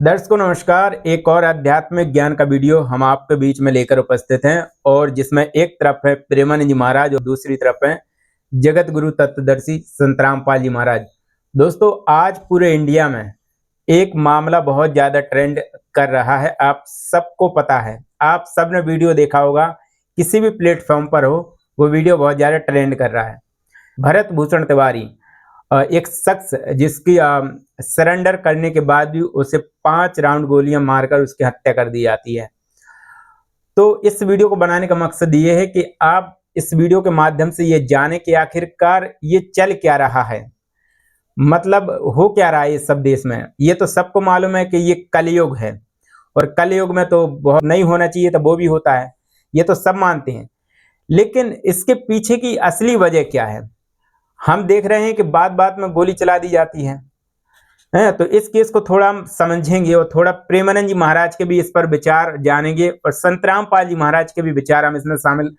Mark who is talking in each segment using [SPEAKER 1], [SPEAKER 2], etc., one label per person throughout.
[SPEAKER 1] दर्शकों नमस्कार। एक और आध्यात्मिक ज्ञान का वीडियो हम आपके बीच में लेकर उपस्थित हैं और जिसमें एक तरफ है प्रेमानंद जी महाराज और दूसरी तरफ है जगत गुरु तत्वदर्शी संत रामपाल जी महाराज। दोस्तों आज पूरे इंडिया में एक मामला बहुत ज्यादा ट्रेंड कर रहा है, आप सबको पता है, आप सबने वीडियो देखा होगा, किसी भी प्लेटफॉर्म पर हो वो वीडियो बहुत ज्यादा ट्रेंड कर रहा है। भरत भूषण तिवारी एक शख्स जिसकी सरेंडर करने के बाद भी उसे 5 राउंड गोलियां मारकर उसकी हत्या कर दी जाती है। तो इस वीडियो को बनाने का मकसद ये है कि आप इस वीडियो के माध्यम से ये जाने कि आखिरकार ये चल क्या रहा है, मतलब हो क्या रहा है इस सब देश में। ये तो सबको मालूम है कि ये कलयुग है और कलयुग में तो बहुत नहीं होना चाहिए, तो वो भी होता है, ये तो सब मानते हैं। लेकिन इसके पीछे की असली वजह क्या है? हम देख रहे हैं कि बात बात में गोली चला दी जाती है। तो इस केस को थोड़ा हम समझेंगे और थोड़ा प्रेमानंद जी महाराज के भी इस पर विचार जानेंगे और संत रामपाल जी महाराज के भी विचार हम इसमें शामिल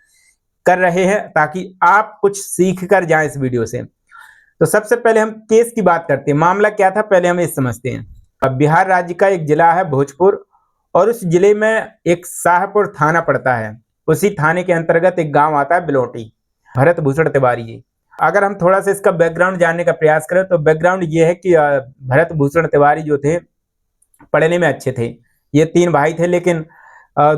[SPEAKER 1] कर रहे हैं ताकि आप कुछ सीख कर जाएं इस वीडियो से। तो सबसे पहले हम केस की बात करते हैं, मामला क्या था पहले हम ये समझते हैं। अब बिहार राज्य का एक जिला है भोजपुर और उस जिले में एक शाहपुर थाना पड़ता है। उसी थाने के अंतर्गत एक गांव आता है बिलोटी। भरत भूषण तिवारी जी, अगर हम थोड़ा सा इसका बैकग्राउंड जानने का प्रयास करें तो बैकग्राउंड ये है कि भरत भूषण तिवारी जो थे पढ़ने में अच्छे थे। ये 3 भाई थे, लेकिन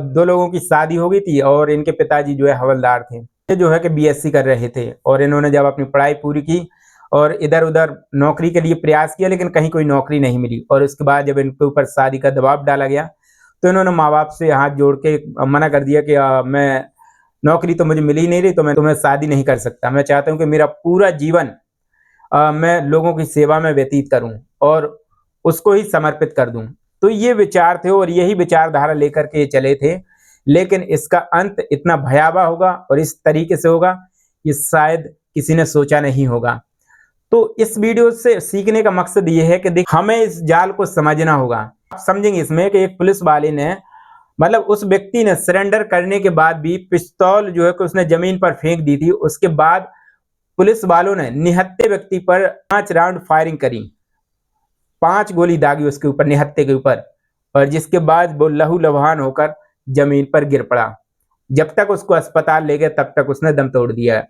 [SPEAKER 1] 2 लोगों की शादी हो गई थी और इनके पिताजी जो है हवलदार थे। ये जो है कि बीएससी कर रहे थे और इन्होंने जब अपनी पढ़ाई पूरी की और इधर उधर नौकरी के लिए प्रयास किया, लेकिन कहीं कोई नौकरी नहीं मिली। और उसके बाद जब इनके ऊपर शादी का दबाव डाला गया तो इन्होंने माँ बाप से हाथ जोड़ के मना कर दिया कि मैं नौकरी तो मुझे मिल ही नहीं रही, तो मैं तुम्हें शादी नहीं कर सकता। मैं चाहता हूं कि मेरा पूरा जीवन मैं लोगों की सेवा में व्यतीत करूं और उसको ही समर्पित कर दूं। तो ये विचार थे और यही विचारधारा लेकर के चले थे, लेकिन इसका अंत इतना भयावह होगा और इस तरीके से होगा ये शायद किसी ने सोचा नहीं होगा। तो इस वीडियो से सीखने का मकसद ये है कि देख, हमें इस जाल को समझना होगा। आप समझेंगे इसमें कि एक पुलिस वाले ने, मतलब उस व्यक्ति ने सरेंडर करने के बाद भी पिस्तौल जो है कि उसने जमीन पर फेंक दी थी। उसके बाद पुलिस वालों ने निहत्थे व्यक्ति पर 5 राउंड फायरिंग करी, 5 गोली दागी उसके ऊपर, निहत्थे के ऊपर, और जिसके बाद वो लहूलुहान होकर जमीन पर गिर पड़ा। जब तक उसको अस्पताल ले गए तब तक उसने दम तोड़ दिया।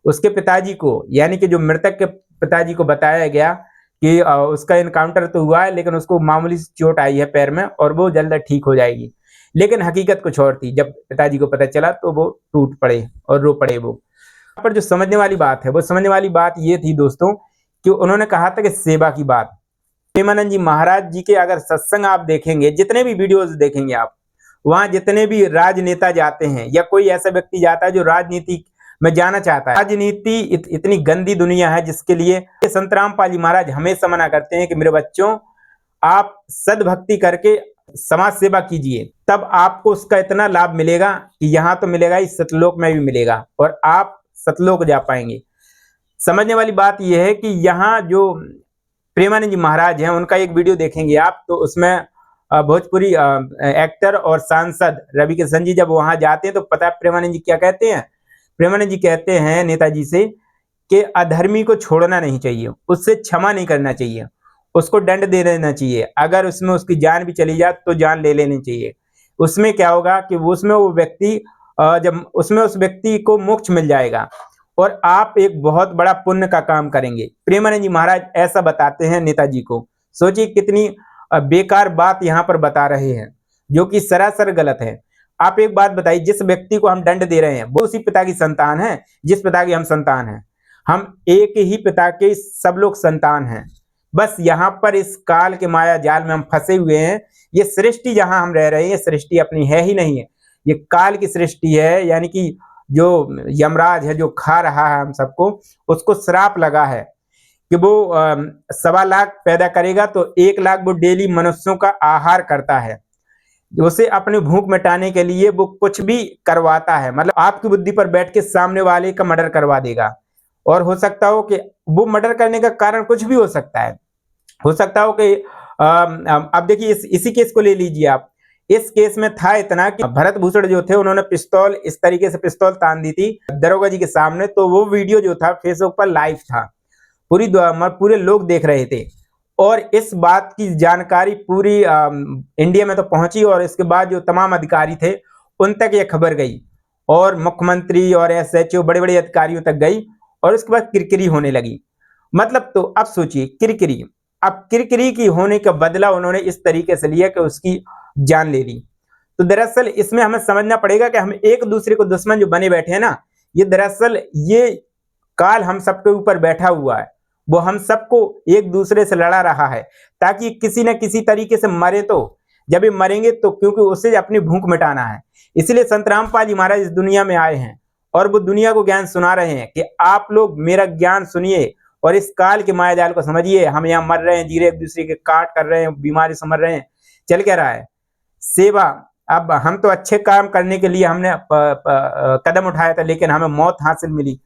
[SPEAKER 1] उसके पिताजी को, यानी कि जो मृतक के पिताजी को बताया गया कि उसका इनकाउंटर तो हुआ है, लेकिन उसको मामूली चोट आई है पैर में और वो जल्द ठीक हो जाएगी। लेकिन हकीकत कुछ और थी। जब पिताजी को पता चला तो वो टूट पड़े और रो पड़े। वो यहाँ पर जो समझने वाली बात है, वो समझने वाली बात ये थी दोस्तों कि उन्होंने कहा था कि सेवा की बात। प्रेमानंद जी महाराज जी के अगर सत्संग आप देखेंगे, जितने भी वीडियोस देखेंगे आप, वहां जितने भी राजनेता जाते हैं या कोई ऐसा व्यक्ति जाता है जो राजनीति में जाना चाहता है, राजनीति इतनी गंदी दुनिया है जिसके लिए संत रामपाल जी महाराज हमेशा मना करते हैं कि मेरे बच्चों, आप सद्भक्ति करके समाज सेवा कीजिए, तब आपको उसका इतना लाभ मिलेगा कि यहाँ तो मिलेगा ही, सतलोक में भी मिलेगा और आप सतलोक जा पाएंगे। समझने वाली बात यह है कि यहाँ जो प्रेमानंद जी महाराज हैं उनका एक वीडियो देखेंगे आप, तो उसमें भोजपुरी एक्टर और सांसद रवि किशन जी जब वहां जाते हैं तो पता है प्रेमानंद जी क्या कहते हैं? प्रेमानंद जी कहते हैं नेताजी से कि अधर्मी को छोड़ना नहीं चाहिए, उससे क्षमा नहीं करना चाहिए, उसको दंड दे देना चाहिए। अगर उसमें उसकी जान भी चली जाए तो जान ले लेनी चाहिए। उसमें क्या होगा कि उसमें वो व्यक्ति, जब उसमें उस व्यक्ति को मोक्ष मिल जाएगा और आप एक बहुत बड़ा पुण्य का काम करेंगे। प्रेमानंद जी महाराज ऐसा बताते हैं नेताजी को। सोचिए कितनी बेकार बात यहाँ पर बता रहे हैं, जो कि सरासर गलत है। आप एक बात बताइए, जिस व्यक्ति को हम दंड दे रहे हैं वो उसी पिता की संतान है जिस पिता की हम संतान हैं। हम एक ही पिता के सब लोग संतान हैं। बस यहाँ पर इस काल के माया जाल में हम फंसे हुए हैं। ये सृष्टि जहां हम रह रहे हैं, ये सृष्टि अपनी है ही नहीं है, ये काल की सृष्टि है। यानी कि जो यमराज है जो खा रहा है हम सबको, उसको श्राप लगा है कि वो 1.25 लाख पैदा करेगा तो 1 लाख वो डेली मनुष्यों का आहार करता है। उसे अपनी भूख मिटाने के लिए वो कुछ भी करवाता है, मतलब आपकी बुद्धि पर बैठ के सामने वाले का मर्डर करवा देगा। और हो सकता हो कि वो मर्डर करने का कारण कुछ भी हो सकता है। हो सकता हो कि अब देखिए इसी केस को ले लीजिए आप। इस केस में था इतना कि भरत भूषण जो थे उन्होंने पिस्तौल, इस तरीके से पिस्तौल तान दी थी दरोगा जी के सामने। तो वो वीडियो जो था फेसबुक पर लाइव था, पूरे लोग देख रहे थे और इस बात की जानकारी पूरी इंडिया में तो पहुंची, और इसके बाद जो तमाम अधिकारी थे उन तक ये खबर गई, और मुख्यमंत्री और एसएचओ बड़े बड़े अधिकारियों तक गई, और उसके बाद किरकिरी होने लगी। मतलब तो अब सोचिए किरकिरी, अब किरकिरी की होने का बदला उन्होंने इस तरीके से लिया कि उसकी जान ले ली। तो दरअसल इसमें हमें समझना पड़ेगा कि हम एक दूसरे को दुश्मन जो बने बैठे हैं ना, ये दरअसल ये काल हम सबके ऊपर बैठा हुआ है, वो हम सबको एक दूसरे से लड़ा रहा है ताकि किसी न किसी तरीके से मरे। तो जब ये मरेंगे तो क्योंकि उसे अपनी भूख मिटाना है, इसलिए संत रामपाल जी महाराज इस दुनिया में आए हैं और वो दुनिया को ज्ञान सुना रहे हैं कि आप लोग मेरा ज्ञान सुनिए और इस काल के मायाजाल को समझिए। हम यहाँ मर रहे हैं, जी रहे, एक दूसरे के काट कर रहे हैं, बीमारी से मर रहे हैं, चल क्या रहा है सेवा। अब हम तो अच्छे काम करने के लिए हमने कदम उठाया था, लेकिन हमें मौत हासिल मिली।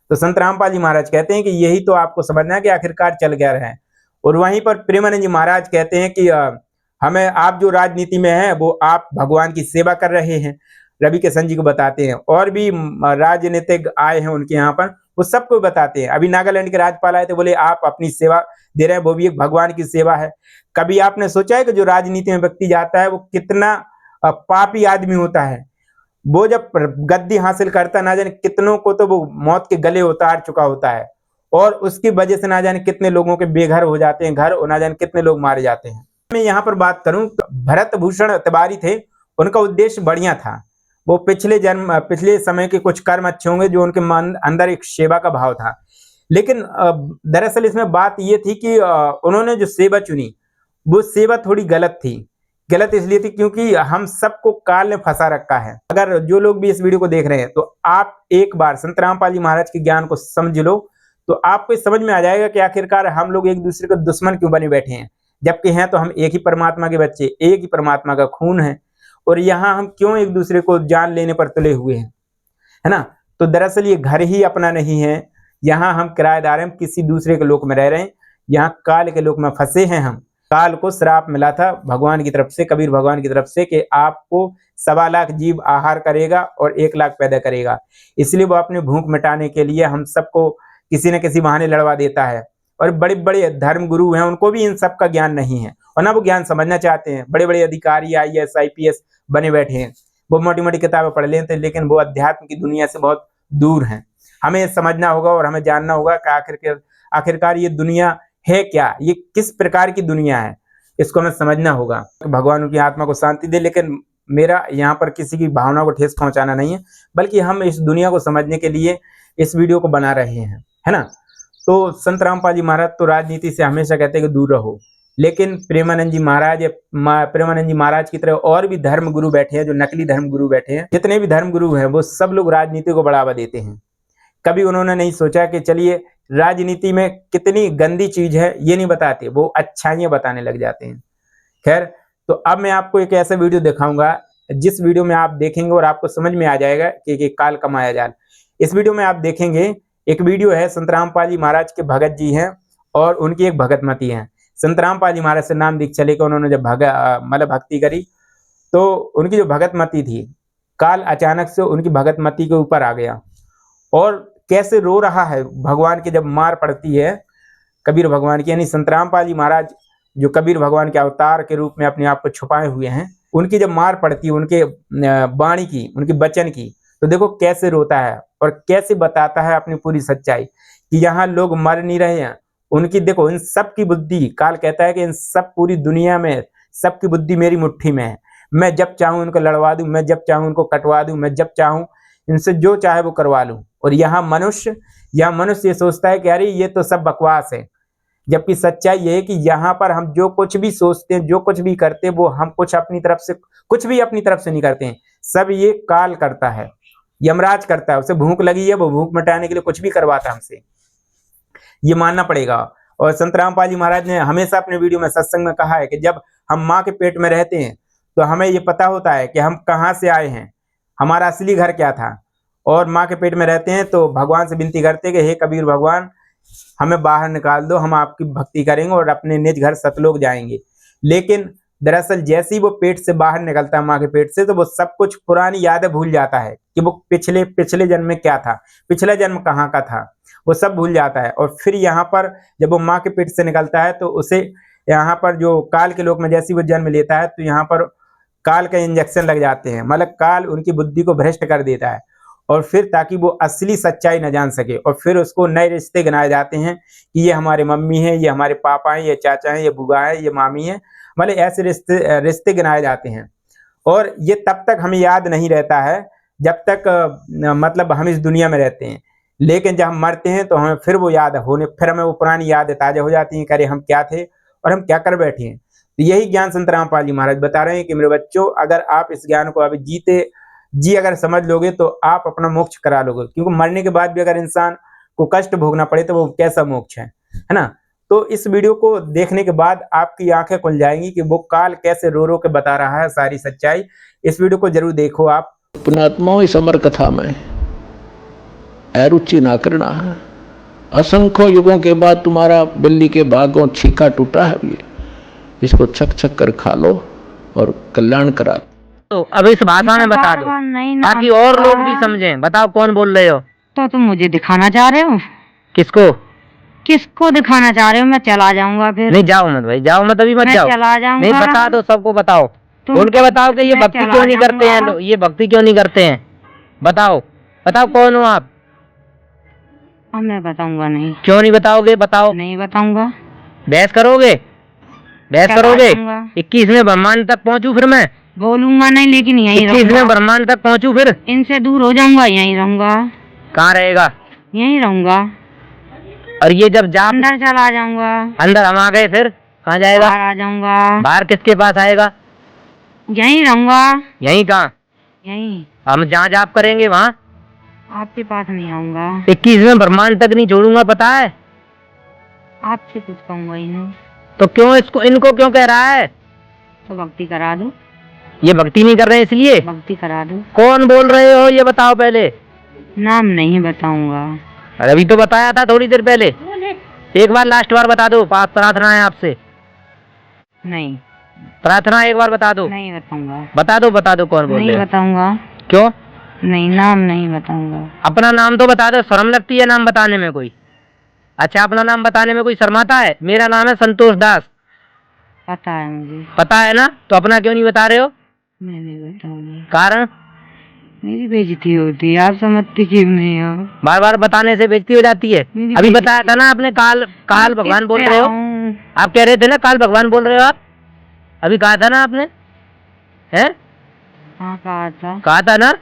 [SPEAKER 1] तो संत रामपाल जी महाराज कहते हैं कि यही तो आपको समझना है कि आखिरकार चल क्या रहे हैं। और वहीं पर प्रेमानंद जी महाराज कहते हैं कि हमें, आप जो राजनीति में हैं वो आप भगवान की सेवा कर रहे हैं, रवि किशन जी को बताते हैं, और भी राजनीतिक आए हैं उनके यहाँ पर, वो सबको बताते हैं। अभी नागालैंड के राज्यपाल आए थे, बोले आप अपनी सेवा दे रहे हैं, वो भी एक भगवान की सेवा है। कभी आपने सोचा है कि जो राजनीति में व्यक्ति जाता है वो कितना पापी आदमी होता है? वो जब गद्दी हासिल करता ना जाने कितनों को तो वो मौत के गले उतार चुका होता है, और उसकी वजह से ना जाने कितने लोगों के बेघर हो जाते हैं घर, और ना जाने कितने लोग मारे जाते हैं। मैं यहाँ पर बात करूं तो भरत भूषण तिवारी थे, उनका उद्देश्य बढ़िया था। वो पिछले समय के कुछ कर्म अच्छे होंगे जो उनके अंदर एक सेवा का भाव था, लेकिन दरअसल इसमें बात ये थी कि उन्होंने जो सेवा चुनी वो सेवा थोड़ी गलत थी। गलत इसलिए थी क्योंकि हम सबको काल ने फंसा रखा है। अगर जो लोग भी इस वीडियो को देख रहे हैं तो आप एक बार संत रामपाल जी महाराज के ज्ञान को समझ लो, तो आपको समझ में आ जाएगा कि आखिरकार हम लोग एक दूसरे के दुश्मन क्यों बने बैठे हैं, जबकि हैं तो हम एक ही परमात्मा के बच्चे, एक ही परमात्मा का खून है, और यहाँ हम क्यों एक दूसरे को जान लेने पर तुले हुए हैं, है ना। तो दरअसल ये घर ही अपना नहीं है, यहाँ हम किराएदार हैं, किसी दूसरे के लोक में रह रहे हैं, यहाँ काल के लोक में फंसे हैं हम। काल को श्राप मिला था भगवान की तरफ से, कबीर भगवान की तरफ से, कि आपको 1.25 लाख जीव आहार करेगा और 1 लाख पैदा करेगा। इसलिए वो अपनी भूख मिटाने के लिए हम सबको किसी न किसी बहाने लड़वा देता है। और बड़े बड़े धर्म गुरु हैं, उनको भी इन सब का ज्ञान नहीं है, और ना वो ज्ञान समझना चाहते हैं। बड़े बड़े अधिकारी IAS IPS बने बैठे हैं, वो मोटी मोटी किताबें पढ़ लेते हैं, लेकिन वो अध्यात्म की दुनिया से बहुत दूर हैं। हमें समझना होगा और हमें जानना होगा कि आखिरकार ये दुनिया है क्या, ये किस प्रकार की दुनिया है, इसको हमें समझना होगा। भगवान उनकी आत्मा को शांति दे, लेकिन मेरा यहाँ पर किसी की भावना को ठेस पहुंचाना नहीं है, बल्कि हम इस दुनिया को समझने के लिए इस वीडियो को बना रहे हैं, है ना। तो संत रामपाल जी महाराज तो राजनीति से हमेशा कहते हैं कि दूर रहो, लेकिन प्रेमानंद जी महाराज की तरह और भी धर्म गुरु बैठे हैं, जो नकली धर्म गुरु बैठे हैं, जितने भी धर्म गुरु हैं वो सब लोग राजनीति को बढ़ावा देते हैं। कभी उन्होंने नहीं सोचा कि चलिए राजनीति में कितनी गंदी चीज है ये नहीं बताते, वो अच्छाइयां बताने लग जाते हैं। खैर, तो अब मैं आपको एक ऐसा वीडियो दिखाऊंगा जिस वीडियो में आप देखेंगे और आपको समझ में आ जाएगा कि काल का मायाजाल। इस वीडियो में आप देखेंगे, एक वीडियो है, संत रामपाल जी महाराज के भगत जी हैं और उनकी एक भगतमती है। संत रामपाल जी महाराज से नाम दीक्षा लेकर उन्होंने जब मतलब भक्ति करी, तो उनकी जो भगतमती थी, काल अचानक से उनकी भगतमती के ऊपर आ गया, और कैसे रो रहा है भगवान की जब मार पड़ती है कबीर भगवान की। यानी संत रामपाल जी महाराज जो कबीर भगवान के अवतार के रूप में अपने आप को छुपाए हुए हैं, उनकी जब मार पड़ती है उनके वाणी की, उनके वचन की, तो देखो कैसे रोता है और कैसे बताता है अपनी पूरी सच्चाई कि यहाँ लोग मर नहीं रहे हैं। उनकी देखो, इन सब की बुद्धि, काल कहता है कि इन सब पूरी दुनिया में सबकी बुद्धि मेरी मुट्ठी में है। मैं जब चाहूँ उनको लड़वा दूं, मैं जब चाहूँ उनको कटवा दूं, मैं जब चाहूँ इनसे जो चाहे वो करवा लूं। और यहाँ मनुष्य ये सोचता है कि अरे ये तो सब बकवास है, जबकि सच्चाई ये है कि यहाँ पर हम जो कुछ भी सोचते हैं, जो कुछ भी करते हैं, वो हम कुछ अपनी तरफ से नहीं करते हैं, सब ये काल करता है, यमराज करता है। उसे भूख लगी है, वो भूख मिटाने के लिए कुछ भी करवाता है हमसे, ये मानना पड़ेगा। और संत रामपाल जी महाराज ने हमेशा अपने वीडियो में, सत्संग में कहा है कि जब हम माँ के पेट में रहते हैं तो हमें ये पता होता है कि हम कहाँ से आए हैं, हमारा असली घर क्या था। और माँ के पेट में रहते हैं तो भगवान से विनती करते हैं कि हे कबीर भगवान, हमें बाहर निकाल दो, हम आपकी भक्ति करेंगे और अपने निज घर सतलोक जाएंगे। लेकिन दरअसल जैसे ही वो पेट से बाहर निकलता है माँ के पेट से, तो वो सब कुछ पुरानी यादें भूल जाता है कि वो पिछले जन्म में क्या था, पिछला जन्म कहाँ का था, वो सब भूल जाता है। और फिर यहाँ पर जब वो माँ के पेट से निकलता है तो उसे यहाँ पर जो काल के लोक में जैसे ही वो जन्म लेता है तो यहाँ पर काल का इंजेक्शन लग जाते हैं, मतलब काल उनकी बुद्धि को भ्रष्ट कर देता है। और फिर ताकि वो असली सच्चाई न जान सके, और फिर उसको नए रिश्ते गिनाए जाते हैं कि ये हमारे मम्मी हैं, ये हमारे पापा हैं, ये चाचा हैं, ये बुआ हैं, ये मामी हैं, मतलब ऐसे रिश्ते गिनाए जाते हैं। और ये तब तक हमें याद नहीं रहता है जब तक मतलब हम इस दुनिया में रहते हैं, लेकिन जब हम मरते हैं तो हमें फिर वो याद होने, फिर हमें वो पुरानी यादें ताज़ा हो जाती हैं, करे हम क्या थे और हम क्या कर बैठे हैं। तो यही ज्ञान संत रामपाल जी महाराज बता रहे हैं कि मेरे बच्चों, अगर आप इस ज्ञान को अभी अगर समझ लोगे तो आप अपना मोक्ष करा लोगे, क्योंकि मरने के बाद भी अगर इंसान को कष्ट भोगना पड़े तो वो कैसा मोक्ष है ना। तो इस वीडियो को देखने के बाद आपकी आंखें खुल जाएंगी कि वो काल कैसे रो रो के बता रहा है सारी सच्चाई। इस वीडियो को जरूर देखो आप।
[SPEAKER 2] पुण्यात्माओं, इस अमर कथा में अरुचि ना करना है। असंख्य युगों के बाद तुम्हारा बिल्ली के बागों छीका टूटा है, ये इसको छक छक कर खा लो और कल्याण करा।
[SPEAKER 3] तो अब इस भाषा में बता दो ताकि और लोग भी समझें। बताओ कौन बोल रहे हो?
[SPEAKER 4] तो तुम मुझे दिखाना चाह रहे हो?
[SPEAKER 3] किसको?
[SPEAKER 4] किसको दिखाना चाह रहे हो? मैं चला जाऊंगा फिर।
[SPEAKER 3] नहीं जाओ मत भाई, जाओ मत, अभी मत जाओ।
[SPEAKER 4] चला जाऊंगा।
[SPEAKER 3] नहीं, बता दो, सबको बताओ, बोल के बताओ कि ये भक्ति क्यों नहीं करते हैं लोग, ये भक्ति क्यों नहीं करते हैं। बताओ बताओ कौन हो आप?
[SPEAKER 4] मैं बताऊंगा नहीं।
[SPEAKER 3] क्यों नहीं बताओगे? बताओ।
[SPEAKER 4] नहीं बताऊंगा।
[SPEAKER 3] बहस करोगे? बहस करोगे? 21वें ब्रह्मांड तक पहुंचू फिर मैं?
[SPEAKER 4] बोलूंगा नहीं, लेकिन यहीं
[SPEAKER 3] 21वें ब्रह्मांड तक पहुंचू फिर?
[SPEAKER 4] इनसे दूर हो जाऊंगा, यहीं रहूंगा।
[SPEAKER 3] कहाँ रहेगा?
[SPEAKER 4] यहीं रहूंगा।
[SPEAKER 3] और ये जब जा
[SPEAKER 4] अंदर चला जाऊंगा।
[SPEAKER 3] अंदर हम आ गए फिर कहाँ जाएगा?
[SPEAKER 4] बाहर आ जाऊंगा।
[SPEAKER 3] बाहर किसके पास आएगा?
[SPEAKER 4] यहीं रहूंगा।
[SPEAKER 3] यहीं कहाँ?
[SPEAKER 4] यहीं।
[SPEAKER 3] हम जहाँ जाप करेंगे वहाँ?
[SPEAKER 4] आपके पास नहीं आऊंगा।
[SPEAKER 3] 21वें ब्रह्मांड तक नहीं छोड़ूंगा, पता है?
[SPEAKER 4] आपसे कुछ कहूंगा ही नहीं।
[SPEAKER 3] तो क्यों इनको क्यों कह रहा है?
[SPEAKER 4] तो भक्ति करा दूं।
[SPEAKER 3] ये भक्ति नहीं कर रहे हैं इसलिए?
[SPEAKER 4] भक्ति करा दूं।
[SPEAKER 3] कौन बोल रहे हो ये बताओ पहले।
[SPEAKER 4] नाम नहीं बताऊंगा।
[SPEAKER 3] अरे अभी तो बताया था थोड़ी देर पहले। एक बार लास्ट बार बता दो, प्रार्थना है आपसे।
[SPEAKER 4] नहीं।
[SPEAKER 3] प्रार्थना एक बार बता दो।
[SPEAKER 4] नहीं बताऊंगा।
[SPEAKER 3] बता दो कौन बोल रहे हो?
[SPEAKER 4] नहीं बताऊंगा।
[SPEAKER 3] क्यों?
[SPEAKER 4] नहीं, नाम नहीं बताऊंगा।
[SPEAKER 3] अपना नाम तो बता दो, शर्म लगती है नाम बताने में कोई? अच्छा, अपना नाम बताने में कोई शर्माता है? मेरा नाम है संतोष दास।
[SPEAKER 4] पता है मुझे।
[SPEAKER 3] पता है ना, तो अपना क्यों नहीं बता रहे हो?
[SPEAKER 4] मैं नहीं बताऊंगा।
[SPEAKER 3] कारण?
[SPEAKER 4] मेरी बेइज्जती होती है, आप समझती क्यों नहीं हो?
[SPEAKER 3] बार बार बताने से बेइज्जती हो जाती है। अभी बताया था ना आपने, काल भगवान बोल रहे हो। आप कह रहे थे ना काल भगवान बोल रहे हो आप, अभी कहा था ना आपने, है?
[SPEAKER 4] हाँ
[SPEAKER 3] कहा था ना।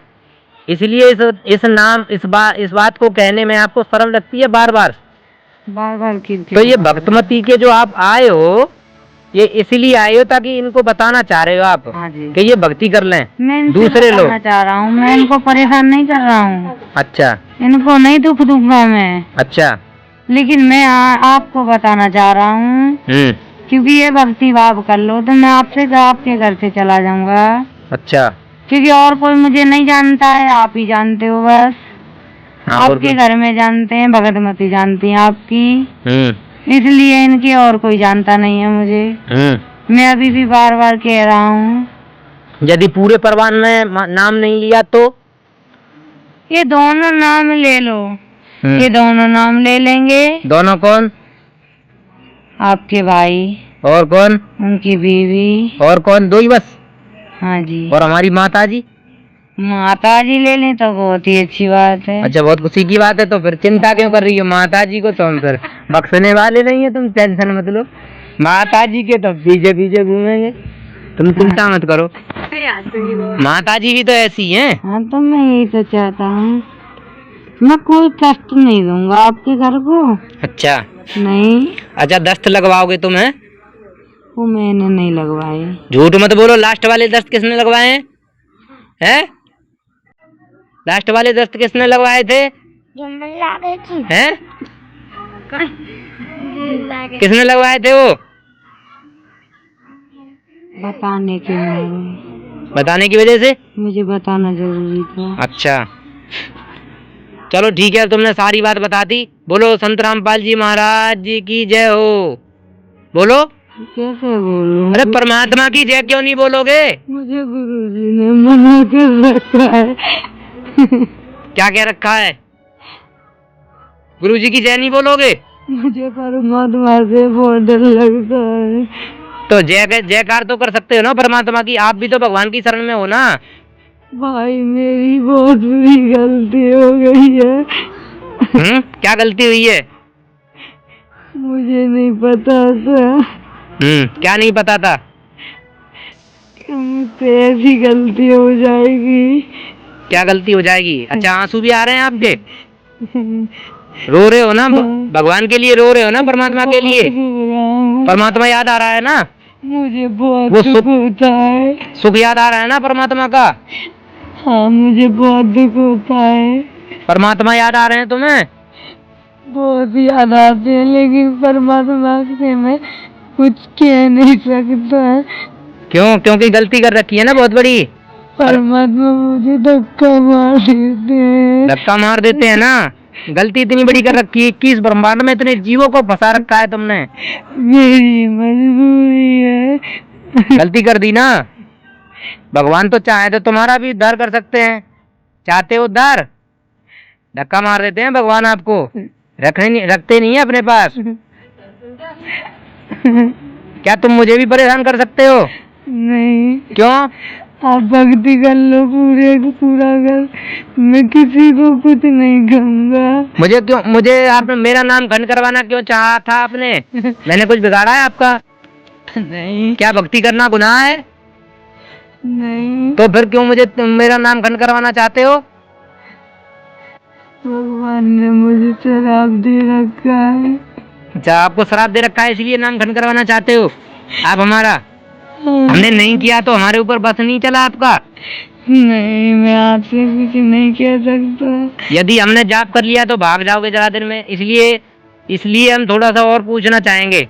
[SPEAKER 3] इसलिए इस बात को कहने में आपको शर्म लगती है बार बार
[SPEAKER 4] की।
[SPEAKER 3] तो ये भक्तमती के जो आप आए हो, ये इसलिए आए हो ताकि इनको बताना चाह रहे हो आप।
[SPEAKER 4] हाँ जी।
[SPEAKER 3] कि ये भक्ति कर लें
[SPEAKER 4] मैं
[SPEAKER 3] दूसरे लोग।
[SPEAKER 4] चाह रहा हूँ, मैं इनको परेशान नहीं कर रहा हूँ।
[SPEAKER 3] अच्छा।
[SPEAKER 4] इनको नहीं दुख दूंगा मैं।
[SPEAKER 3] अच्छा।
[SPEAKER 4] लेकिन मैं आपको बताना चाह रहा हूँ, क्योंकि ये भक्ति भाव कर लो तो मैं आपके घर से चला जाऊंगा।
[SPEAKER 3] अच्छा।
[SPEAKER 4] क्योंकि और कोई मुझे नहीं जानता है, आप ही जानते हो बस। आपके घर में जानते हैं, भगतमती जानती है आपकी, इसलिए इनकी और कोई जानता नहीं है मुझे। मैं अभी भी बार बार कह रहा हूँ,
[SPEAKER 3] यदि पूरे परवान में नाम नहीं लिया तो?
[SPEAKER 4] ये दोनों नाम ले लो। ये दोनों नाम ले लेंगे।
[SPEAKER 3] दोनों कौन?
[SPEAKER 4] आपके भाई।
[SPEAKER 3] और कौन?
[SPEAKER 4] उनकी बीवी।
[SPEAKER 3] और कौन? दो ही बस?
[SPEAKER 4] हाँ जी।
[SPEAKER 3] और हमारी माता जी?
[SPEAKER 4] माता जी ले लें तो बहुत ही अच्छी बात है।
[SPEAKER 3] अच्छा, बहुत खुशी की बात है। तो फिर चिंता क्यों कर रही हो? माता जी को तो हम फिर बख्शने वाले नहीं है, तुम टेंशन मत लो। माता जी के तो पीछे पीछे घूमेंगे, तुम चिंता मत करो। माता जी भी तो ऐसी हैं।
[SPEAKER 4] हाँ, तो मैं यही तो चाहता हूँ, मैं कोई कष्ट नहीं दूंगा आपके घर को।
[SPEAKER 3] अच्छा।
[SPEAKER 4] नहीं।
[SPEAKER 3] अच्छा, दस्त लगवाओगे तुम? है
[SPEAKER 4] वो मैंने नहीं लगवाए।
[SPEAKER 3] झूठ मत बोलो। लास्ट वाले दस्त किसने लगवाए हैं? लास्ट वाले दस्त किसने लगवाए थे? हैं? किसने लगवाए थे वो? बताने की वजह से
[SPEAKER 4] मुझे बताना जरूरी था।
[SPEAKER 3] अच्छा, चलो ठीक है, तुमने सारी बात बता दी। बोलो संत रामपाल जी महाराज जी की जय हो। बोलो।
[SPEAKER 4] कैसे बोलूं?
[SPEAKER 3] अरे परमात्मा की जय क्यों नहीं बोलोगे?
[SPEAKER 4] मुझे गुरुजी ने मना कर रखा है।
[SPEAKER 3] क्या कह रखा है? गुरुजी की जय नहीं बोलोगे?
[SPEAKER 4] मुझे परमात्मा से बहुत डर लगता है।
[SPEAKER 3] तो जयकार तो कर सकते हो ना परमात्मा की, आप भी तो भगवान की शरण में हो ना।
[SPEAKER 4] भाई मेरी बहुत बड़ी गलती हो गई है।
[SPEAKER 3] क्या गलती हुई है?
[SPEAKER 4] मुझे नहीं पता था।
[SPEAKER 3] क्या नहीं पता था?
[SPEAKER 4] कि मुझसे ऐसी गलती हो जाएगी।
[SPEAKER 3] क्या गलती हो जाएगी? अच्छा, आंसू भी आ रहे हैं आपके? रो रहे हो ना? भगवान के लिए रो रहे हो ना? परमात्मा के लिए? परमात्मा याद आ रहा है ना?
[SPEAKER 4] मुझे बहुत दुख होता है।
[SPEAKER 3] सुख याद आ रहा है ना परमात्मा का?
[SPEAKER 4] हाँ, मुझे बहुत दुख होता है।
[SPEAKER 3] परमात्मा याद आ रहे हैं तुम्हें?
[SPEAKER 4] बहुत याद आते हैं, लेकिन परमात्मा से मैं कुछ कह नहीं सकता।
[SPEAKER 3] क्यों? क्योंकि गलती कर रखी है ना बहुत बड़ी।
[SPEAKER 4] परमात्मा मुझे धक्का मार देते हैं।
[SPEAKER 3] धक्का मार देते हैं ना? गलती इतनी बड़ी कर रखी है, 21 ब्रह्मांड में इतने जीवों को फंसा रखा है तुमने।
[SPEAKER 4] मेरी मजबूरी है।
[SPEAKER 3] गलती कर दी ना? भगवान तो चाहे तो तुम्हारा भी उद्धार कर सकते हैं। चाहते हो उद्धार? धक्का मार देते हैं भगवान आपको, रखते नहीं है अपने पास। क्या तुम मुझे भी परेशान कर सकते हो?
[SPEAKER 4] नहीं।
[SPEAKER 3] क्यों?
[SPEAKER 4] आप भक्ति कर लो पूरा कर, मैं किसी को कुछ नहीं कहूँगा।
[SPEAKER 3] मुझे आपने मेरा नाम घन करवाना क्यों चाहा था आपने? मैंने कुछ बिगाड़ा है आपका?
[SPEAKER 4] नहीं।
[SPEAKER 3] क्या भक्ति करना गुनाह है?
[SPEAKER 4] नहीं।
[SPEAKER 3] तो फिर क्यों मेरा नाम घन करवाना चाहते हो?
[SPEAKER 4] भगवान ने मुझे शराब दे रखा है।
[SPEAKER 3] अच्छा, आपको शराब दे रखा है इसलिए नाम घन करवाना चाहते हो आप हमारा? हमने नहीं किया तो हमारे ऊपर बस नहीं चला आपका?
[SPEAKER 4] नहीं, मैं आपसे कुछ नहीं कह सकता।
[SPEAKER 3] यदि हमने जाप कर लिया तो भाग जाओगे जरा देर में, इसलिए हम थोड़ा सा और पूछना चाहेंगे।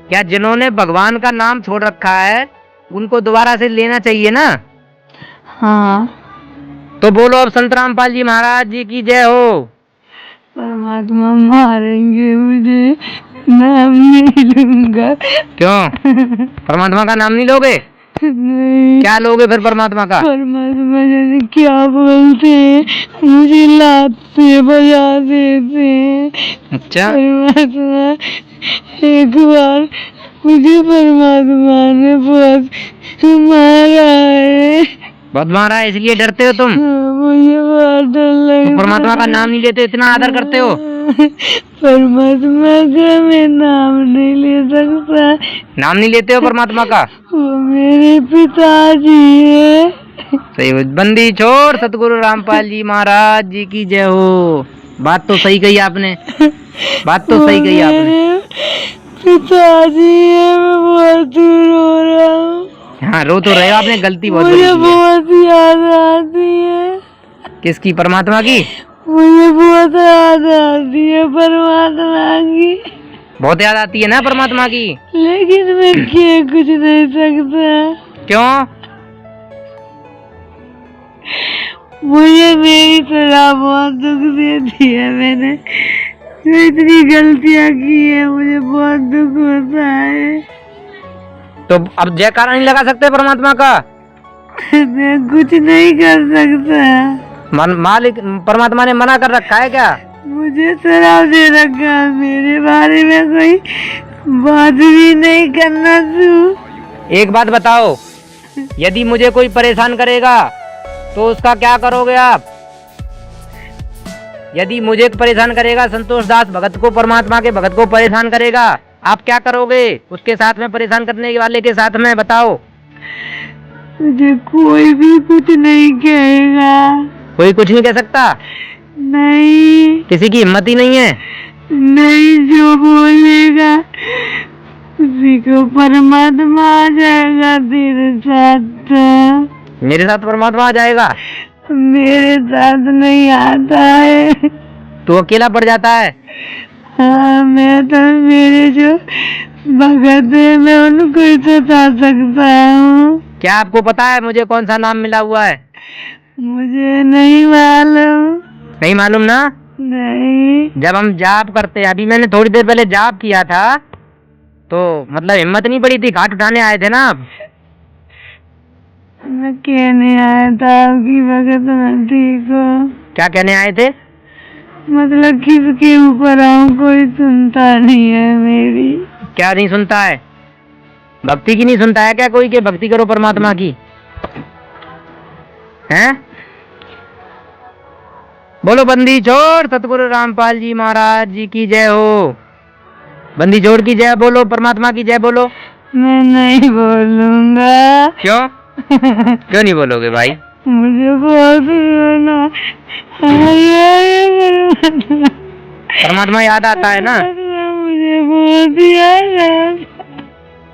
[SPEAKER 3] क्या जिन्होंने भगवान का नाम छोड़ रखा है उनको दोबारा से लेना चाहिए ना?
[SPEAKER 4] हाँ।
[SPEAKER 3] तो बोलो अब संत रामपाल जी महाराज जी की जय हो।
[SPEAKER 4] परमात्मा मारेंगे मुझे, नाम नहीं लूंगा।
[SPEAKER 3] क्यों? परमात्मा का नाम नहीं लोगे?
[SPEAKER 4] नहीं।
[SPEAKER 3] क्या लोगे फिर परमात्मा का?
[SPEAKER 4] परमात्मा जाने क्या बोलते हैं, मुझे लात से बजा देते हैं।
[SPEAKER 3] अच्छा।
[SPEAKER 4] परमात्मा एक बार मुझे परमात्मा ने बहुत मारा है।
[SPEAKER 3] बहुत मारा है इसलिए डरते हो तुम?
[SPEAKER 4] मुझे बहुत डर लगता है।
[SPEAKER 3] तो परमात्मा का नाम नहीं लेते, इतना आदर करते हो?
[SPEAKER 4] परमात्मा का मैं नाम नहीं ले सकता।
[SPEAKER 3] नाम नहीं लेते हो परमात्मा का?
[SPEAKER 4] वो मेरे पिताजी है।
[SPEAKER 3] सही। बंदी छोड़ सतगुरु रामपाल जी महाराज जी की जय हो। बात तो सही कही आपने, बात तो सही कही आपने।
[SPEAKER 4] पिताजी है, मैं बहुत दूर हो रहा हूँ।
[SPEAKER 3] हाँ, रो तो रहे हो, आपने गलती बहुत बड़ी
[SPEAKER 4] मुझे
[SPEAKER 3] की है।
[SPEAKER 4] बहुत याद आती है।
[SPEAKER 3] किसकी? परमात्मा की?
[SPEAKER 4] मुझे बहुत याद आती है परमात्मा की।
[SPEAKER 3] बहुत याद आती है ना परमात्मा की?
[SPEAKER 4] लेकिन मैं क्या कुछ नहीं सकता।
[SPEAKER 3] क्यों?
[SPEAKER 4] मुझे मेरी सजा बहुत दुख देती है। मैंने इतनी गलतियाँ की है, मुझे बहुत दुख होता है।
[SPEAKER 3] तो अब जयकारा नहीं लगा सकते परमात्मा का?
[SPEAKER 4] मैं कुछ नहीं कर सकता।
[SPEAKER 3] मालिक परमात्मा ने मना कर रखा है क्या?
[SPEAKER 4] मुझे शराब दे रखा है, मेरे बारे में कोई बात भी नहीं करना तू।
[SPEAKER 3] एक बात बताओ, यदि मुझे कोई परेशान करेगा तो उसका क्या करोगे आप? यदि मुझे परेशान करेगा, संतोष दास भगत को, परमात्मा के भगत को परेशान करेगा, आप क्या करोगे उसके साथ में, परेशान करने वाले के साथ में? बताओ।
[SPEAKER 4] मुझे कोई भी कुछ नहीं कहेगा।
[SPEAKER 3] कोई कुछ नहीं कह सकता?
[SPEAKER 4] नहीं।
[SPEAKER 3] किसी की हिम्मत ही नहीं है?
[SPEAKER 4] नहीं, जो बोलेगा उसी को परमात्मा आ जाएगा तेरे साथ।
[SPEAKER 3] मेरे साथ परमात्मा आ जाएगा?
[SPEAKER 4] मेरे साथ नहीं आता है।
[SPEAKER 3] तो अकेला पड़ जाता है?
[SPEAKER 4] हाँ, मैं तो मेरे जो भगत है मैं उनको ही सता सकता हूँ।
[SPEAKER 3] क्या आपको पता है मुझे कौन सा नाम मिला हुआ है?
[SPEAKER 4] मुझे नहीं मालूम।
[SPEAKER 3] नहीं मालूम ना?
[SPEAKER 4] नहीं।
[SPEAKER 3] जब हम जाप करते हैं, अभी मैंने थोड़ी देर पहले जाप किया था, तो मतलब हिम्मत नहीं पड़ी थी, घाट उठाने आए थे ना आप?
[SPEAKER 4] मैं कहने आया था आपकी भगत मती को।
[SPEAKER 3] क्या कहने आए थे?
[SPEAKER 4] मतलब किसके ऊपर आऊं, कोई सुनता नहीं है मेरी।
[SPEAKER 3] क्या नहीं सुनता है? भक्ति की नहीं सुनता है क्या कोई? के भक्ति करो परमात्मा की, हैं? बोलो बंदी छोड़ सतगुरु रामपाल जी महाराज जी की जय हो। बंदी छोड़ की जय बोलो, परमात्मा की जय बोलो।
[SPEAKER 4] मैं नहीं बोलूंगा।
[SPEAKER 3] क्यों? क्यों नहीं बोलोगे भाई?
[SPEAKER 4] मुझे बहुत रोना
[SPEAKER 3] परमात्मा याद आता है ना?
[SPEAKER 4] मुझे बहुत याद आता,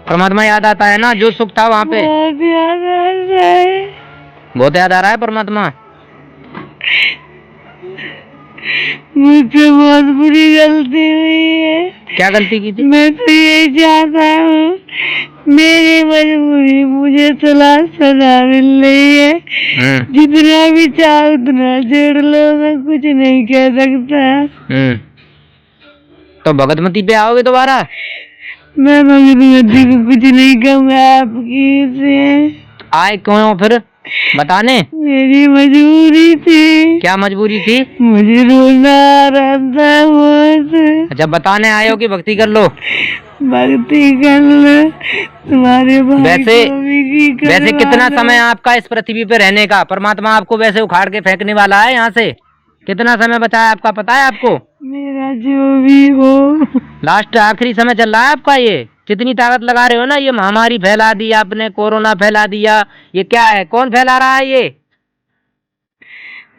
[SPEAKER 3] परमात्मा याद आता है ना, जो सुख था वहाँ पे।
[SPEAKER 4] बहुत याद आता है।
[SPEAKER 3] बहुत याद आ रहा है परमात्मा।
[SPEAKER 4] मुझसे बहुत बुरी गलती हुई है।
[SPEAKER 3] क्या गलती की थी?
[SPEAKER 4] मैं तो यही चाहता हूँ, मेरी मजबूरी मुझे सजा मिल रही है। जितना भी चाह उतना जोड़ लो, मैं कुछ नहीं कह सकता।
[SPEAKER 3] तो भगतमती पे आओगे दोबारा?
[SPEAKER 4] मैं भगतमती को कुछ नहीं कहूँगा आपकी से।
[SPEAKER 3] आए क्यों हो फिर? बताने?
[SPEAKER 4] मेरी मजबूरी थी।
[SPEAKER 3] क्या मजबूरी थी?
[SPEAKER 4] मुझे रोना आ रहा था बहुत।
[SPEAKER 3] अच्छा, बताने आए हो कि भक्ति कर लो?
[SPEAKER 4] भक्ति कर लो, तुम्हारे भाई
[SPEAKER 3] वैसे
[SPEAKER 4] को भी
[SPEAKER 3] वैसे कितना समय आपका इस पृथ्वी पे रहने का? परमात्मा आपको वैसे उखाड़ के फेंकने वाला है यहाँ से। कितना समय बचा है आपका, पता है आपको?
[SPEAKER 4] मेरा जो भी हो,
[SPEAKER 3] लास्ट आखिरी समय चल रहा है आपका। ये जितनी ताकत लगा रहे हो ना, ये महामारी फैला दी आपने, कोरोना फैला दिया, ये क्या है? कौन फैला रहा है ये?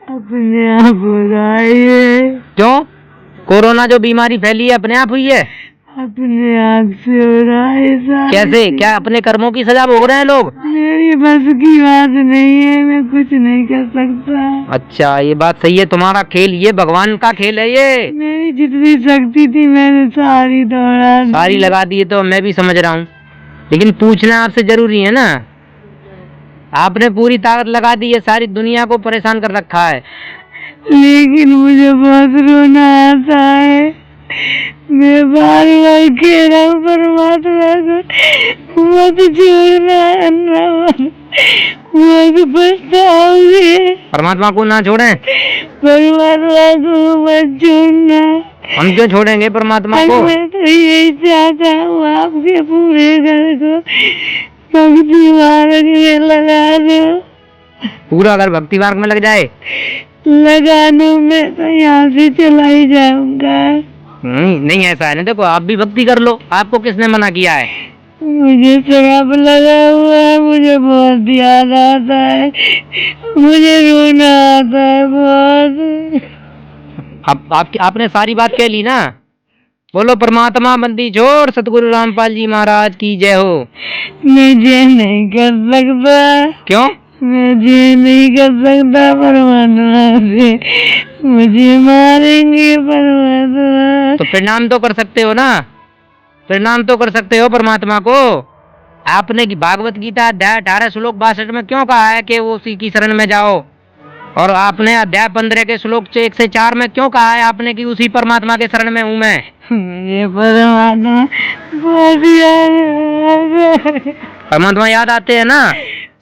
[SPEAKER 4] अपने आप हो रहा है।
[SPEAKER 3] क्यों? कोरोना जो बीमारी फैली है अपने आप हुई है?
[SPEAKER 4] अपने आप से हो रहा है।
[SPEAKER 3] कैसे? क्या अपने कर्मों की सजा भोग रहे हैं लोग?
[SPEAKER 4] मेरी बस की बात नहीं है, मैं कुछ नहीं कर सकता।
[SPEAKER 3] अच्छा, ये बात सही है। तुम्हारा खेल ये भगवान का खेल है ये।
[SPEAKER 4] मेरी जितनी शक्ति थी मैंने सारी दौड़ा दी।
[SPEAKER 3] सारी लगा दी है तो मैं भी समझ रहा हूँ, लेकिन पूछना आपसे जरूरी है ना। आपने पूरी ताकत लगा दी है, सारी दुनिया को परेशान कर रखा है।
[SPEAKER 4] लेकिन मुझे बहुत रोना आता है। मैं बार बार कह रहा हूँ परमात्मा को मत छोड़ना, मत पछताओगे।
[SPEAKER 3] परमात्मा को ना छोड़ें?
[SPEAKER 4] परमात्मा को मत छोड़ना।
[SPEAKER 3] हम क्यों छोड़ेंगे परमात्मा को?
[SPEAKER 4] मैं तो यही चाहता हूँ, आपके पूरे घर को भक्ति मार्ग में लगा दो।
[SPEAKER 3] पूरा अगर भक्ति मार्ग में लग जाए?
[SPEAKER 4] लगा दो, मैं तो यहाँ से चला ही जाऊंगा।
[SPEAKER 3] नहीं ऐसा है ना, देखो आप भी भक्ति कर लो, आपको किसने मना किया है?
[SPEAKER 4] मुझे शराब लगा हुआ है, मुझे बहुत याद आता है, मुझे रोना आता है बहुत।
[SPEAKER 3] अब आपने सारी बात कह ली ना। बोलो परमात्मा बंदी छोड़ सतगुरु रामपाल जी महाराज की जय हो।
[SPEAKER 4] मैं जय नहीं कर सकता।
[SPEAKER 3] क्यों?
[SPEAKER 4] मैं जय नहीं कर सकता परमात्मा से, मुझे मारेंगे परमात्मा।
[SPEAKER 3] तो प्रणाम तो कर सकते हो ना, प्रणाम तो कर सकते हो परमात्मा को। आपने भागवत गीता अध्याय 18 श्लोक 62 में क्यों कहा है कि वो उसी की शरण में जाओ, और आपने अध्याय 15 के श्लोक 1 से 4 में क्यों कहा है आपने कि उसी परमात्मा के शरण में हूँ मैं?
[SPEAKER 4] ये परमात्मा बहुत
[SPEAKER 3] परमात्मा याद आते हैं ना?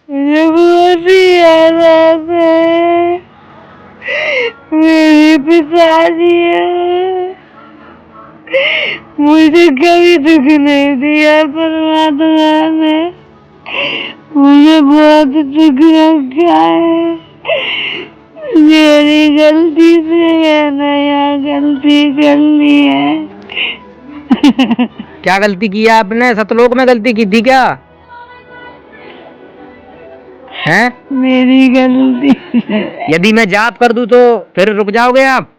[SPEAKER 4] मुझे बहुत याद आते हैं। मेरे पिताजी मुझे कभी दुख नहीं दिया परमात्मा ने, मुझे बहुत दुख रखा है। मेरी गलती से मैंने यहाँ गलती कर ली है।
[SPEAKER 3] क्या गलती की है आपने? सतलोक में गलती की थी क्या? हैं?
[SPEAKER 4] मेरी गलती।
[SPEAKER 3] यदि मैं जाप कर दूं तो फिर रुक जाओगे आप?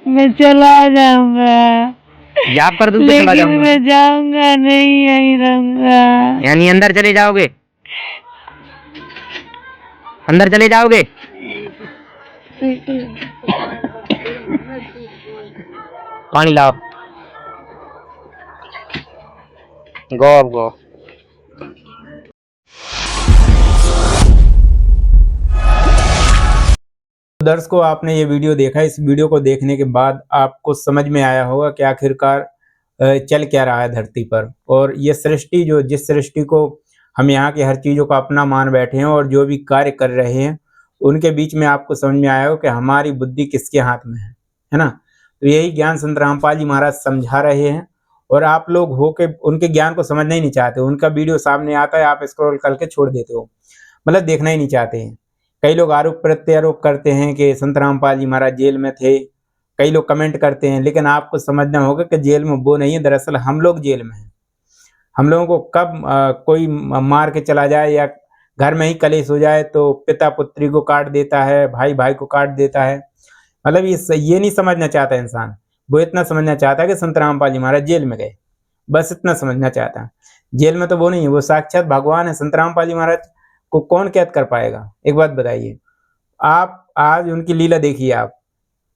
[SPEAKER 4] मैं चला जाऊंगा।
[SPEAKER 3] जाप कर दूं तो चला जाऊंगा?
[SPEAKER 4] मैं जाऊंगा नहीं, यहीं रहूंगा।
[SPEAKER 3] यानी अंदर चले जाओगे? अंदर चले जाओगे? पानी लाओ, गो अब गो।
[SPEAKER 1] दर्शकों, आपने ये वीडियो देखा। इस वीडियो को देखने के बाद आपको समझ में आया होगा कि आखिरकार चल क्या रहा है धरती पर। और ये सृष्टि जो जिस सृष्टि को हम यहाँ की हर चीज़ों को अपना मान बैठे हैं और जो भी कार्य कर रहे हैं उनके बीच में आपको समझ में आया हो कि हमारी बुद्धि किसके हाथ में है ना। तो यही ज्ञान संत रामपाल जी महाराज समझा रहे हैं और आप लोग हो के उनके ज्ञान को समझना ही नहीं चाहते। उनका वीडियो सामने आता है, आप स्क्रॉल करके छोड़ देते हो, मतलब देखना ही नहीं चाहते हैं। कई लोग आरोप प्रत्यारोप करते हैं कि संत रामपाल जी महाराज जेल में थे, कई लोग कमेंट करते हैं, लेकिन आपको समझना होगा कि जेल में वो नहीं है, दरअसल हम लोग जेल में हैं। हम लोगों को कब कोई मार के चला जाए या घर में ही कलेश हो जाए तो पिता पुत्री को काट देता है, भाई भाई को काट देता है, मतलब ये नहीं समझना चाहता इंसान। वो इतना समझना चाहता है कि संत रामपाल जी महाराज जेल में गए, बस इतना समझना चाहता है। जेल में तो वो नहीं है, वो साक्षात भगवान है। संत रामपाल जी महाराज को कौन कैद कर पाएगा? एक बात बताइए, आप आज उनकी लीला देखिए। आप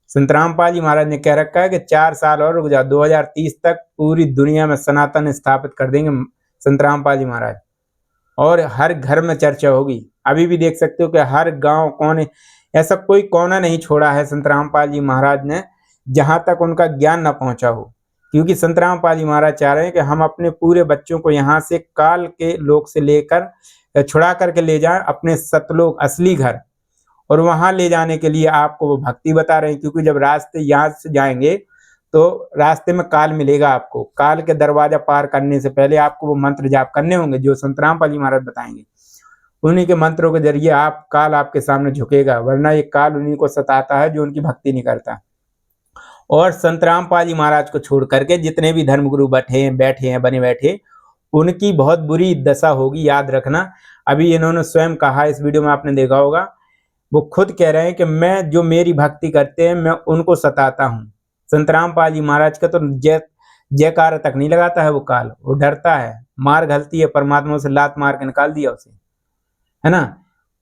[SPEAKER 1] संत रामपाल जी महाराज ने कह रखा है कि 4 साल और रुक जाओ, 2030 तक पूरी दुनिया में सनातन स्थापित कर देंगे संत रामपाल जी महाराज, और हर घर में चर्चा होगी। अभी भी देख सकते हो कि हर गांव कोने, ऐसा कोई कोना नहीं छोड़ा है संत रामपाल जी महाराज ने जहां तक उनका ज्ञान न पहुंचा हो। क्योंकि संत रामपाल जी महाराज चाह रहे हैं कि हम अपने पूरे बच्चों को यहाँ से काल के लोक से लेकर छुड़ा करके ले जाएं अपने सतलोक असली घर, और वहां ले जाने के लिए आपको वो भक्ति बता रहे हैं। क्योंकि जब रास्ते यहाँ से जाएंगे तो रास्ते में काल मिलेगा आपको, काल के दरवाजा पार करने से पहले आपको वो मंत्र जाप करने होंगे जो संत रामपाल जी महाराज बताएंगे। उन्हीं के मंत्रों के जरिए आप काल आपके सामने झुकेगा, वरना ये काल उन्हीं को सताता है जो उनकी भक्ति नहीं करता। और संत रामपाल जी महाराज को छोड़ करके जितने भी धर्मगुरु बैठे हैं बने बैठे, उनकी बहुत बुरी दशा होगी, याद रखना। अभी इन्होंने स्वयं कहा, इस वीडियो में आपने देखा होगा, वो खुद कह रहे हैं कि मैं जो मेरी भक्ति करते हैं मैं उनको सताता हूँ। संत रामपाल जी महाराज का तो जयकार तक नहीं लगाता है वो काल, वो डरता है, मार घलती है परमात्मा से, लात मार के निकाल दिया उसे, है ना।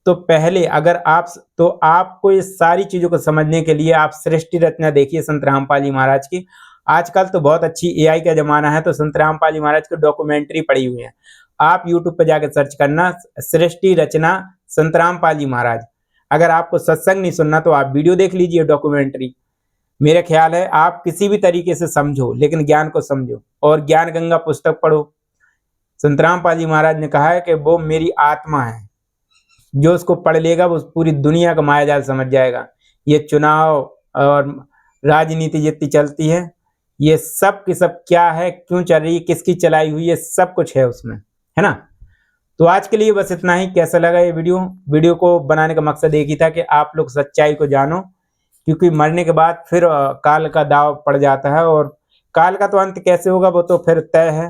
[SPEAKER 1] तो पहले अगर आपको ये सारी चीजों को समझने के लिए आप सृष्टि रचना देखिए संत रामपाल जी महाराज की। आजकल तो बहुत अच्छी AI का जमाना है, तो संत रामपाल जी महाराज की डॉक्यूमेंट्री पड़ी हुई है। आप यूट्यूब पे जाकर सर्च करना सृष्टि रचना संत रामपाल जी महाराज। अगर आपको सत्संग नहीं सुनना तो आप वीडियो देख लीजिए, डॉक्यूमेंट्री। मेरा ख्याल है आप किसी भी तरीके से समझो, लेकिन ज्ञान को समझो, और ज्ञान गंगा पुस्तक पढ़ो। संत रामपाल जी महाराज ने कहा है कि वो मेरी आत्मा है, जो उसको पढ़ लेगा वो पूरी दुनिया का मायाजाल समझ जाएगा। ये चुनाव और राजनीति जितनी चलती है, ये सब की सब क्या है, क्यों चल रही है, किसकी चलाई हुई है, सब कुछ है उसमें, है ना। तो आज के लिए बस इतना ही। कैसा लगा ये वीडियो को बनाने का मकसद एक ही था कि आप लोग सच्चाई को जानो, क्योंकि मरने के बाद फिर काल का दाव पड़ जाता है, और काल का तो अंत कैसे होगा वो तो फिर तय है।